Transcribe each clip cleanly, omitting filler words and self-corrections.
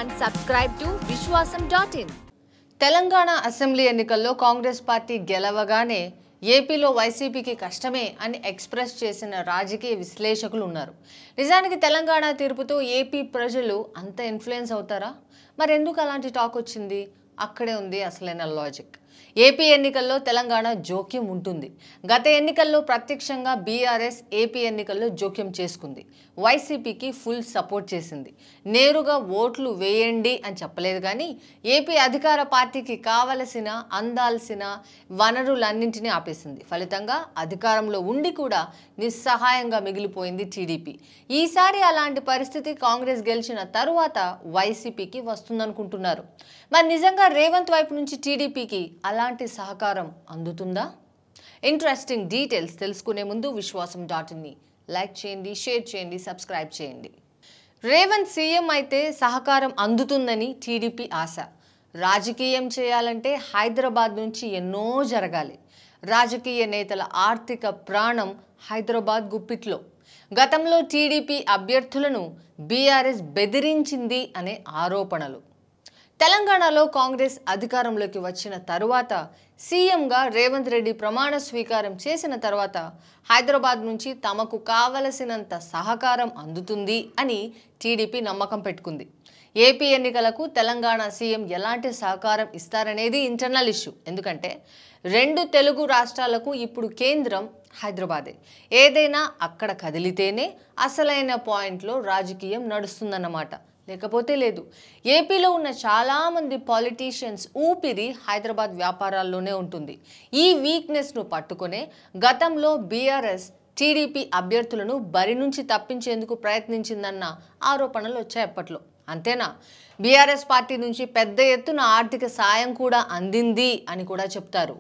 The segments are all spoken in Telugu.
and subscribe to Vishwasam.in. Telangana assembly ఎన్నికల్లో కాంగ్రెస్ పార్టీ గెలవగానే ఏపీలో వైసీపీకి కష్టమే అని ఎక్స్‌ప్రెస్ చేసిన రాజకీయ విశ్లేషకులు ఉన్నారు. నిజానికి తెలంగాణ తీర్పుతో ఏపీ ప్రజలు అంత ఇన్ఫ్లుయెన్స్ అవుతారా? మరి ఎందుకు అలాంటి టాక్ వచ్చింది? అక్కడే ఉంది అసలైన లాజిక్. ఏపీ ఎన్నికల్లో తెలంగాణ జోక్యం ఉంటుంది. గత ఎన్నికల్లో ప్రత్యక్షంగా బీఆర్ఎస్ ఏపీ ఎన్నికల్లో జోక్యం చేసుకుంది. వైసీపీకి ఫుల్ సపోర్ట్ చేసింది. నేరుగా ఓట్లు వేయండి అని చెప్పలేదు, కానీ ఏపీ అధికార పార్టీకి కావలసిన అందాల్సిన వనరులన్నింటినీ ఆపేసింది. ఫలితంగా అధికారంలో ఉండి కూడా నిస్సహాయంగా మిగిలిపోయింది టీడీపీ. ఈసారి అలాంటి పరిస్థితి కాంగ్రెస్ గెలిచిన తరువాత వైసీపీకి వస్తుందనుకుంటున్నారు. మరి నిజంగా రేవంత్ వైపు నుంచి టీడీపీకి అలాంటి సహకారం అందుతుందా? ఇంట్రెస్టింగ్ డీటెయిల్స్ తెలుసుకునే ముందు విశ్వాసం.in లైక్ చేయండి, షేర్ చేయండి, సబ్స్క్రైబ్ చేయండి. రేవంత్ సీఎం అయితే సహకారం అందుతుందని టీడీపీ ఆశ. రాజకీయం చేయాలంటే హైదరాబాద్ నుంచి ఎన్నో జరగాలి. రాజకీయ నేతల ఆర్థిక ప్రాణం హైదరాబాద్ గుప్పిట్లో. గతంలో టీడీపీ అభ్యర్థులను బీఆర్ఎస్ బెదిరించింది అనే ఆరోపణలు. తెలంగాణలో కాంగ్రెస్ అధికారంలోకి వచ్చిన తరువాత సీఎంగా రేవంత్ రెడ్డి ప్రమాణ స్వీకారం చేసిన తర్వాత హైదరాబాద్ నుంచి తమకు కావలసినంత సహకారం అందుతుంది అని టీడీపీ నమ్మకం పెట్టుకుంది. ఏపీ ఎన్నికలకు తెలంగాణ సీఎం ఎలాంటి సహకారం ఇస్తారనేది ఇంటర్నల్ ఇష్యూ. ఎందుకంటే రెండు తెలుగు రాష్ట్రాలకు ఇప్పుడు కేంద్రం హైదరాబాదే. ఏదైనా అక్కడ కదిలితేనే అసలైన పాయింట్లో రాజకీయం నడుస్తుందన్నమాట, లేకపోతే లేదు. ఏపీలో ఉన్న చాలామంది పాలిటీషియన్స్ ఊపిరి హైదరాబాద్ వ్యాపారాల్లోనే ఉంటుంది. ఈ వీక్నెస్ను పట్టుకునే గతంలో బీఆర్ఎస్ టీడీపీ అభ్యర్థులను బరి నుంచి తప్పించేందుకు ప్రయత్నించిందన్న ఆరోపణలు వచ్చాయి అప్పట్లో. అంతేనా, బీఆర్ఎస్ పార్టీ నుంచి పెద్ద ఎత్తున ఆర్థిక సాయం కూడా అందింది అని కూడా చెప్తారు.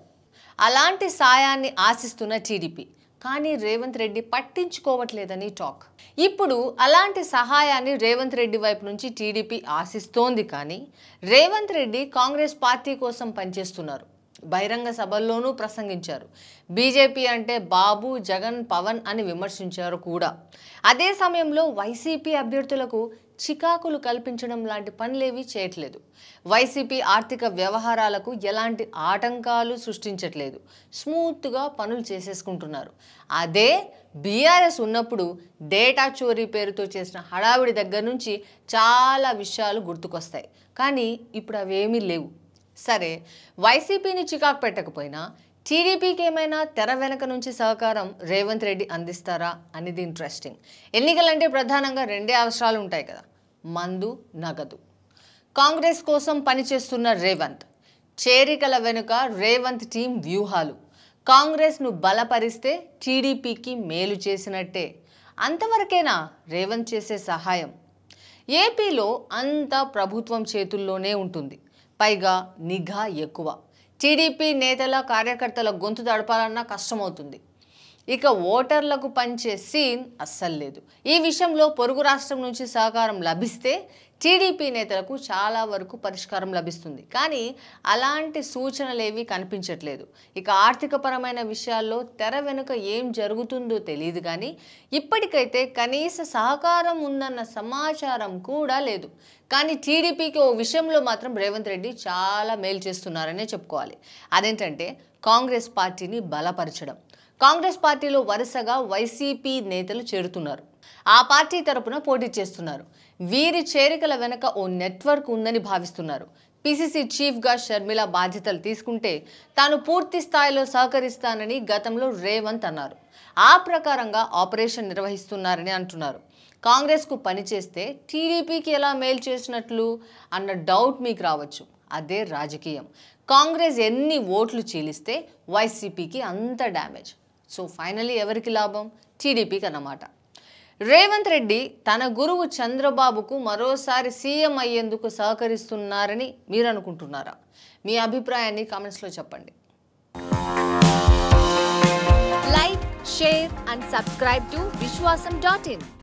అలాంటి సాయాన్ని ఆశిస్తున్న టీడీపీ, కానీ రేవంత్ రెడ్డి పట్టించుకోవట్లేదని టాక్. ఇప్పుడు అలాంటి సహాయాన్ని రేవంత్ రెడ్డి వైపు నుంచి టీడీపీ ఆశిస్తోంది, కానీ రేవంత్ రెడ్డి కాంగ్రెస్ పార్టీ కోసం పనిచేస్తున్నారు. బహిరంగ సభల్లోనూ ప్రసంగించారు. బీజేపీ అంటే బాబు, జగన్, పవన్ అని విమర్శించారు కూడా. అదే సమయంలో వైసీపీ అభ్యర్థులకు చికాకులు కల్పించడం లాంటి పనులేవి చేయట్లేదు. వైసీపీ ఆర్థిక వ్యవహారాలకు ఎలాంటి ఆటంకాలు సృష్టించట్లేదు. స్మూత్గా పనులు చేసేసుకుంటున్నారు. అదే బీఆర్ఎస్ ఉన్నప్పుడు డేటా చోరీ పేరుతో చేసిన హడావిడి దగ్గర నుంచి చాలా విషయాలు గుర్తుకొస్తాయి, కానీ ఇప్పుడు అవేమీ లేవు. సరే, వైసీపీని చికాకు పెట్టకపోయినా టీడీపీకి ఏమైనా తెర వెనక నుంచి సహకారం రేవంత్ రెడ్డి అందిస్తారా అనేది ఇంట్రెస్టింగ్. ఎన్నికలంటే ప్రధానంగా రెండే అవసరాలు ఉంటాయి కదా, మందు, నగదు. కాంగ్రెస్ కోసం పనిచేస్తున్న రేవంత్, చేరికల వెనుక రేవంత్ టీం వ్యూహాలు. కాంగ్రెస్ను బలపరిస్తే టీడీపీకి మేలు చేసినట్టే. అంతవరకేనా రేవంత్ చేసే సహాయం? ఏపీలో అంతా ప్రభుత్వం చేతుల్లోనే ఉంటుంది. పైగా నిఘా ఎక్కువ. టీడీపీ నేతల, కార్యకర్తల గొంతు తడపాలన్నా కష్టమవుతుంది. ఇక ఓటర్లకు పంచే సీన్ అస్సలు లేదు. ఈ విషయంలో పొరుగు రాష్ట్రం నుంచి సహకారం లభిస్తే టీడీపీ నేతలకు చాలా వరకు పరిష్కారం లభిస్తుంది, కానీ అలాంటి సూచనలేవి కనిపించట్లేదు. ఇక ఆర్థికపరమైన విషయాల్లో తెర వెనుక ఏం జరుగుతుందో తెలియదు, కానీ ఇప్పటికైతే కనీస సహకారం ఉందన్న సమాచారం కూడా లేదు. కానీ టీడీపీకి ఓ విషయంలో మాత్రం రేవంత్ రెడ్డి చాలా మేలు చేస్తున్నారనే చెప్పుకోవాలి. అదేంటంటే కాంగ్రెస్ పార్టీని బలపరచడం. కాంగ్రెస్ పార్టీలో వరుసగా వైసీపీ నేతలు చేరుతున్నారు. ఆ పార్టీ తరపున పోటీ చేస్తున్నారు. వీరి చేరికల వెనక ఓ నెట్వర్క్ ఉందని భావిస్తున్నారు. పిసిసి చీఫ్గా షర్మిల బాధ్యతలు తీసుకుంటే తాను పూర్తి స్థాయిలో సహకరిస్తానని గతంలో రేవంత్ అన్నారు. ఆ ప్రకారంగా ఆపరేషన్ నిర్వహిస్తున్నారని అంటున్నారు. కాంగ్రెస్కు పనిచేస్తే టీడీపీకి ఎలా మేలు చేసినట్లు అన్న డౌట్ మీకు రావచ్చు. అదే రాజకీయం. కాంగ్రెస్ ఎన్ని ఓట్లు చీలిస్తే వైసీపీకి అంత డ్యామేజ్. సో ఫైనలీ ఎవరికి లాభం? టీడీపీకి అన్నమాట. రేవంత్ రెడ్డి తన గురువు చంద్రబాబుకు మరోసారి సీఎం అయ్యేందుకు సహకరిస్తున్నారని మీరు అనుకుంటున్నారా? మీ అభిప్రాయాన్ని కామెంట్స్లో చెప్పండి. Like, share and subscribe to Vishwasam.in.